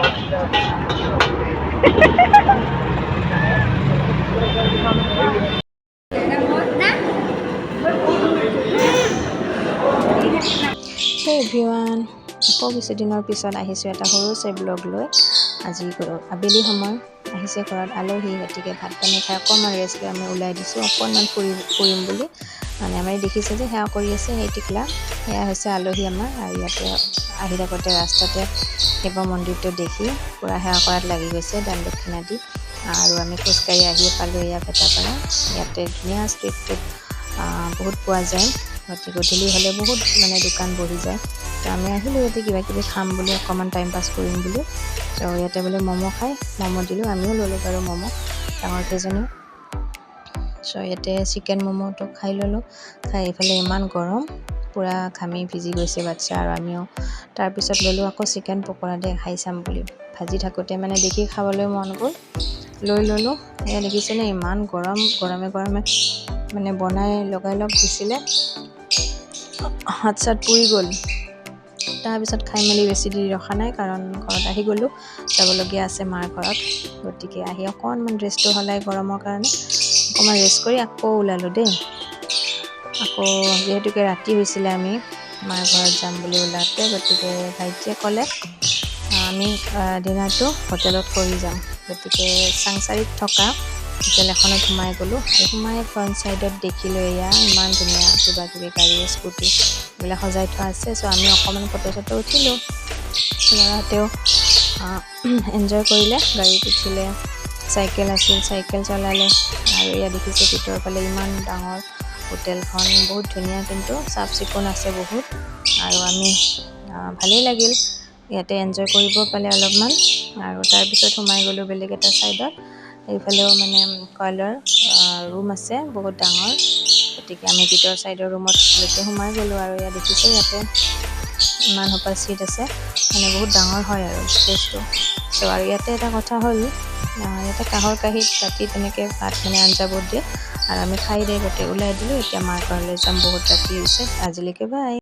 Hey everyone, আকৌ কিছুদিনৰ পিছত আহিছোঁ এটা সৰু চাই ব্লগ লৈ। আজি আবেলি সময় আহিছে ঘৰত আলহী, গতিকে ভাত পানী খাই অকণমান ৰেষ্ট লৈ আমি ওলাই দিছোঁ অকণমান ফুৰিম বুলি। মানে আমি দেখিছে যে সেৱা কৰি আছে সেই টিকলা, সেয়া হৈছে আলহী আমাৰ। আৰু ইয়াতে আহি থাকোঁতে ৰাস্তাতে শিৱ মন্দিৰটো দেখি পূৰা সেৱা কৰাত লাগি গৈছে দান দক্ষিণা দি। আৰু আমি খোজকাঢ়ি আহি পালোঁ এয়া ভেটাপাৰা। ইয়াতে ধুনীয়া ষ্ট্ৰীট ফুড বহুত পোৱা যায়, গতিকে গধূলি হ'লে বহুত মানে দোকান বহি যায়। তো আমি আহিলোঁ ইয়াতে কিবা কিবি খাম বুলি, অকণমান টাইম পাছ কৰিম বুলি। তো ইয়াতে বোলে ম'ম' খাই, ম'ম' দিলোঁ, আমিও ল'লোঁ বাৰু ম'ম' ডাঙৰ কেইজনীও। চ' ইয়াতে চিকেন ম'ম'টো খাই ল'লোঁ। খাই এইফালে ইমান গৰম, পূৰা ঘামি ভিজি গৈছে বাচ্ছা আৰু আমিও। তাৰপিছত ল'লোঁ আকৌ চিকেন পকৰা দে খাই চাম বুলি। ভাজি থাকোঁতে মানে দেখি খাবলৈ মন গ'ল, লৈ ল'লোঁ। এয়া দেখিছেনে ইমান গৰম, গৰমে গৰমে মানে বনাই লগাই দিছিলে, হাত চাত পুৰি গ'ল। তাৰপিছত খাই মেলি বেছি দেৰি ৰখা নাই, কাৰণ ঘৰত আহি গ'লোঁ, যাবলগীয়া আছে মাৰ ঘৰত। গতিকে আহি অকণমান ৰেষ্টটো সলাই গৰমৰ কাৰণে অকণমান ৰেষ্ট কৰি আকৌ ওলালোঁ দেই। আকৌ যিহেতুকে ৰাতি হৈছিলে আমি মাৰ ঘৰত যাম বুলি ওলাওঁতে, গতিকে ভাইটিয়ে ক'লে আমি ডিনাৰটো হোটেলত কৰি যাম। গতিকে চাংচাৰিত থকা হোটেল এখনত সোমাই গ'লোঁ। সোমাই ফ্ৰণ্ট ছাইডত দেখিলোঁ এয়া ইমান ধুনীয়া কিবা কিবি গাড়ী স্কুটি এইবিলাক সজাই থোৱা আছে। চ' আমি অকণমান ফটো চটো উঠিলোঁ, ল'ৰাহঁতেও এনজয় কৰিলে, গাড়ীত উঠিলে, চাইকেল আছিল চাইকেল চলালে। আৰু এয়া দেখিছে ভিতৰৰ ফালে ইমান ডাঙৰ হোটেলখন, বহুত ধুনীয়া, কিন্তু চাফ চিকুণ আছে বহুত। আৰু আমি ভালেই লাগিল ইয়াতে এনজয় কৰিব পালে অলপমান। আৰু তাৰপিছত সোমাই গ'লোঁ বেলেগ এটা ছাইডত, সেইফালেও মানে কইলাৰ ৰুম আছে বহুত ডাঙৰ। গতিকে আমি ভিতৰ ছাইডৰ ৰুমতলৈকে সোমাই গ'লোঁ। আৰু ইয়াত দেখিছোঁ ইয়াতে ইমান সোপা চিট আছে, মানে বহুত ডাঙৰ হয় আৰু স্পেচটো। চ' আৰু ইয়াতে এটা কথা হ'ল, ইয়াতে কাঁহৰ কাঁহীত ৰাতি তেনেকৈ ভাত মানে আঞ্জাবোৰ দিয়ে, আৰু আমি খাই গোটেই ওলাই দিলোঁ। এতিয়া মাৰ ঘৰলৈ যাম, বহুত ৰাতি হৈছে। আজিলৈকে বাই।